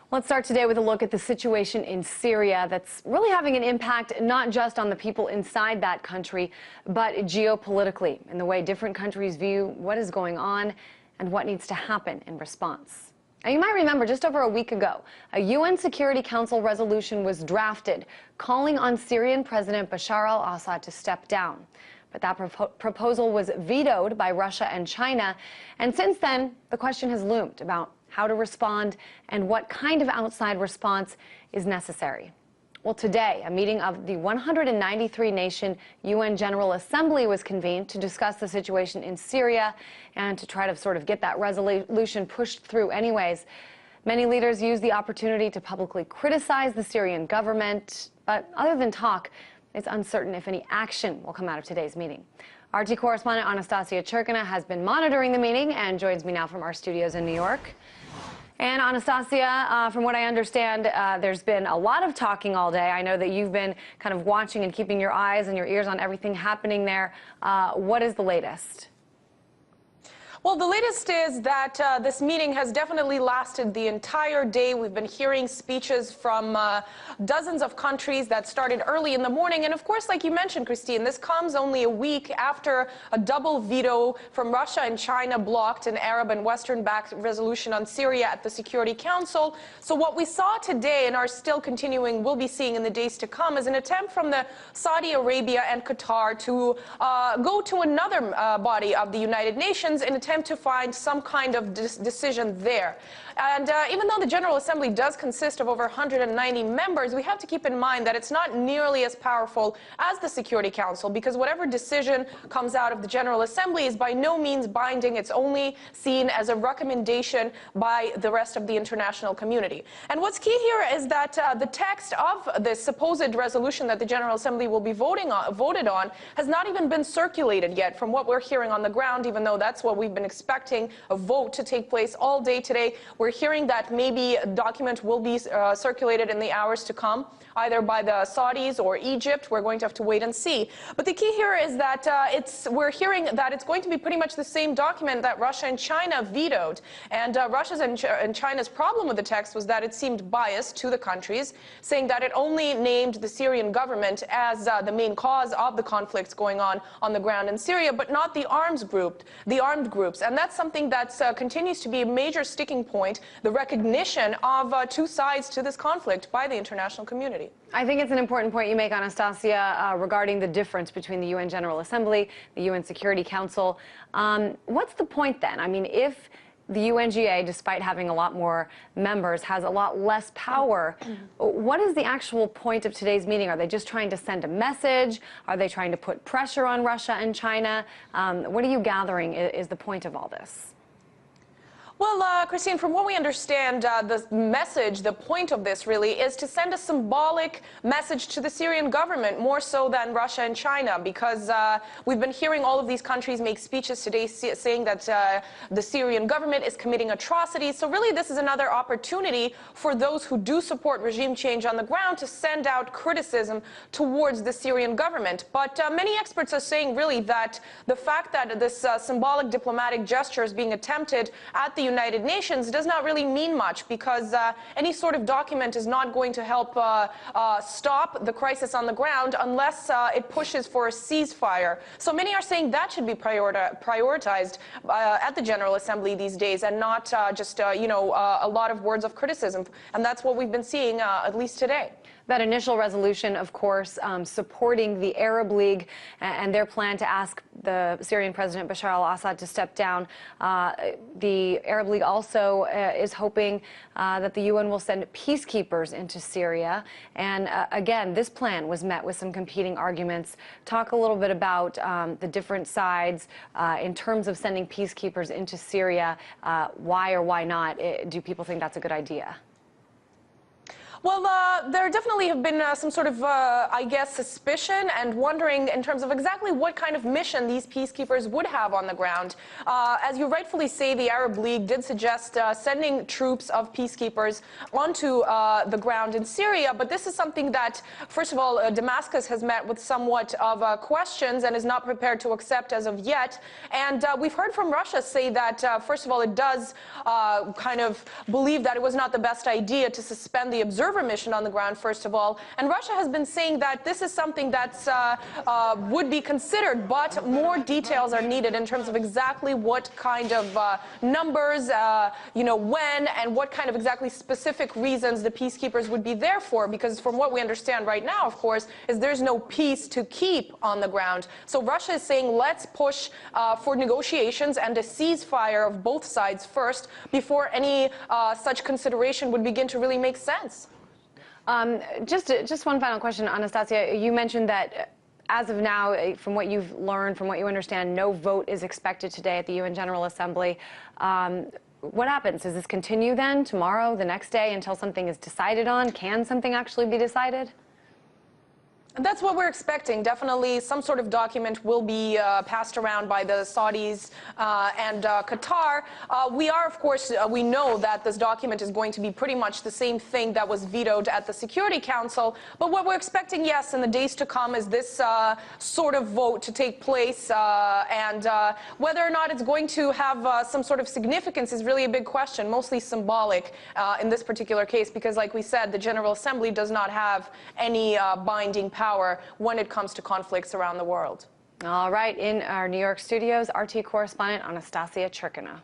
Let's start today with a look at the situation in Syria that's really having an impact not just on the people inside that country, but geopolitically in the way different countries view what is going on and what needs to happen in response. Now, you might remember just over a week ago, a UN Security Council resolution was drafted calling on Syrian President Bashar al-Assad to step down. But that proposal was vetoed by Russia and China. And since then, the question has loomed about how to respond and what kind of outside response is necessary. Well, today, a meeting of the 193-nation UN General Assembly was convened to discuss the situation in Syria and to try to sort of get that resolution pushed through anyways. Many leaders used the opportunity to publicly criticize the Syrian government, but other than talk, it's uncertain if any action will come out of today's meeting. RT correspondent Anastasia Churkina has been monitoring the meeting and joins me now from our studios in New York. And Anastasia, from what I understand, there's been a lot of talking all day. I know that you've been kind of watching and keeping your eyes and your ears on everything happening there. What is the latest? Well, the latest is that this meeting has definitely lasted the entire day. We've been hearing speeches from dozens of countries that started early in the morning. And of course, like you mentioned, Christine, this comes only a week after a double veto from Russia and China blocked an Arab and Western-backed resolution on Syria at the Security Council. So what we saw today and are still continuing, will be seeing in the days to come, is an attempt from the Saudi Arabia and Qatar to go to another body of the United Nations in attempt to find some kind of decision there. And even though the General Assembly does consist of over 190 members, we have to keep in mind that it's not nearly as powerful as the Security Council, because whatever decision comes out of the General Assembly is by no means binding. It's only seen as a recommendation by the rest of the international community. And what's key here is that the text of this supposed resolution that the General Assembly will be voted on has not even been circulated yet from what we're hearing on the ground, even though that's what we've been expecting a vote to take place all day today. We're hearing that maybe a document will be circulated in the hours to come, either by the Saudis or Egypt. We're going to have to wait and see. But the key here is that we're hearing that it's going to be pretty much the same document that Russia and China vetoed. And Russia's and China's problem with the text was that it seemed biased to the countries, saying that it only named the Syrian government as the main cause of the conflicts going on the ground in Syria, but not the armed groups. And that's something that continues to be a major sticking point, the recognition of two sides to this conflict by the international community. I think it's an important point you make, Anastasia, regarding the difference between the UN General Assembly, the UN Security Council. What's the point then? I mean, if the UNGA, despite having a lot more members, has a lot less power, what is the actual point of today's meeting? Are they just trying to send a message? Are they trying to put pressure on Russia and China? What are you gathering is the point of all this? Well, Christine, from what we understand, the message, the point of this really is to send a symbolic message to the Syrian government, more so than Russia and China, because we've been hearing all of these countries make speeches today saying that the Syrian government is committing atrocities. So really, this is another opportunity for those who do support regime change on the ground to send out criticism towards the Syrian government. But many experts are saying really that the fact that this symbolic diplomatic gesture is being attempted at the United Nations does not really mean much, because any sort of document is not going to help stop the crisis on the ground unless it pushes for a ceasefire. So many are saying that should be prioritized at the General Assembly these days, and not just a lot of words of criticism. And that's what we've been seeing at least today. That initial resolution, of course, supporting the Arab League and their plan to ask the Syrian President Bashar al-Assad to step down. The Arab League also is hoping that the UN will send peacekeepers into Syria. And again, this plan was met with some competing arguments. Talk a little bit about the different sides in terms of sending peacekeepers into Syria. Why or why not do people think that's a good idea? Well, there definitely have been some sort of, I guess, suspicion and wondering in terms of exactly what kind of mission these peacekeepers would have on the ground. As you rightfully say, the Arab League did suggest sending troops of peacekeepers onto the ground in Syria, but this is something that, first of all, Damascus has met with somewhat of questions and is not prepared to accept as of yet. And we've heard from Russia say that, first of all, it does kind of believe that it was not the best idea to suspend the observer mission on the ground, first of all. And Russia has been saying that this is something that's would be considered, but more details are needed in terms of exactly what kind of numbers, when and what kind of exactly specific reasons the peacekeepers would be there for. Because from what we understand right now, of course, is there's no peace to keep on the ground. So Russia is saying, let's push for negotiations and a ceasefire of both sides first before any such consideration would begin to really make sense. Just one final question, Anastasia. You mentioned that as of now, from what you've learned, from what you understand, no vote is expected today at the UN General Assembly. What happens? Does this continue then tomorrow, the next day, until something is decided on? Can something actually be decided? That's what we're expecting. Definitely some sort of document will be passed around by the Saudis and Qatar. We are, of course, we know that this document is going to be pretty much the same thing that was vetoed at the Security Council. But what we're expecting, yes, in the days to come is this sort of vote to take place. And whether or not it's going to have some sort of significance is really a big question, mostly symbolic in this particular case, because like we said, the General Assembly does not have any binding power when it comes to conflicts around the world. All right, in our New York studios, RT correspondent Anastasia Churkina.